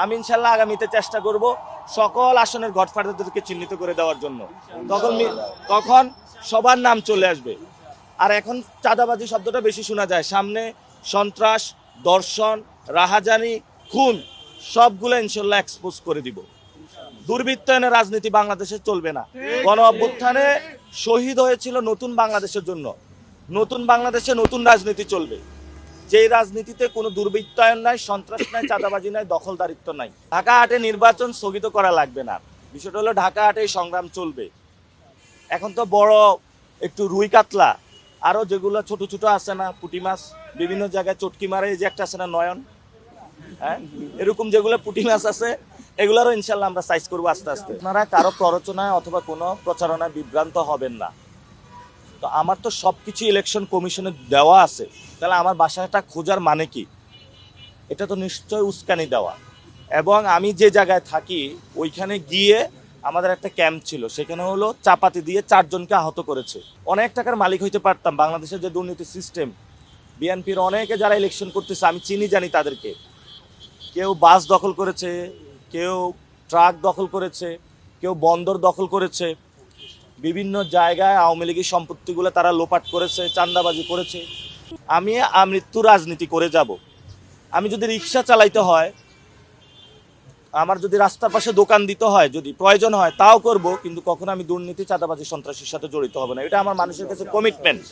আমি ইনশাল্লাহ আগামীতে চেষ্টা করব সকল আসনের গডফাদারদেরকে চিহ্নিত করে দেওয়ার জন্য। তখন সবার নাম চলে আসবে। আর এখন চাঁদাবাজি শব্দটা বেশি শোনা যায়, সামনে সন্ত্রাস, দর্শন, রাহাজানি, খুন সবগুলো ইনশাল্লাহ এক্সপোজ করে দিব। দুর্বৃত্তায়নের রাজনীতি বাংলাদেশে চলবে না। গণ অভ্যুত্থানে শহীদ হয়েছিল নতুন বাংলাদেশের জন্য। নতুন বাংলাদেশে নতুন রাজনীতি চলবে, যেই রাজনীতিতে কোনো দুর্বৃত্তায়ন নাই, সন্ত্রাস নাই, চাঁদাবাজি নাই, দখলদারিত্ব নাই। ঢাকা হাটে নির্বাচন স্থগিত করা লাগবে না। বিষয়টা হলো ঢাকা হাটে সংগ্রাম চলবে। এখন তো বড় একটু রুই কাতলা, আরও যেগুলো ছোট ছোট আছে না, পুঁটি মাছ বিভিন্ন জায়গায় চটকি মারে, এই যে একটা আছে না নয়ন, হ্যাঁ, এরকম যেগুলো পুঁটি মাছ আছে এগুলোরও ইনশাল্লাহ আমরা সাইজ করবো আস্তে আস্তে। আপনারা কারো প্ররোচনায় অথবা কোনো প্রচারণায় বিভ্রান্ত হবেন না। তো আমার তো সব কিছু ইলেকশন কমিশনে দেওয়া আছে, তাহলে আমার বাসাটা খোঁজার মানে কি? এটা তো নিশ্চয় উস্কানি দেওয়া। এবং আমি যে জায়গায় থাকি ওইখানে গিয়ে আমাদের একটা ক্যাম্প ছিল, সেখানে হলো চাপাতি দিয়ে 4 জনকে আহত করেছে। অনেক টাকার মালিক হইতে পারতাম। বাংলাদেশের যে দুর্নীতি সিস্টেম, বিএনপির অনেকে যারা ইলেকশন করতেছে আমি চিনি, জানি তাদেরকে। কেউ বাস দখল করেছে, কেউ ট্রাক দখল করেছে, কেউ বন্দর দখল করেছে, বিভিন্ন জায়গায় আওয়ামী লীগের সম্পত্তিগুলো তারা লোপাট করেছে, চাঁদাবাজি করেছে। আমি আমৃত্যু রাজনীতি করে যাব। আমি যদি রিক্সা চালাইতে হয়, আমার যদি রাস্তার পাশে দোকান দিতে হয়, যদি প্রয়োজন হয় তাও করব, কিন্তু কখনো আমি দুর্নীতি, চাঁদাবাজি, সন্ত্রাসীর সাথে জড়িত হব না। এটা আমার মানুষের কাছে কমিটমেন্ট।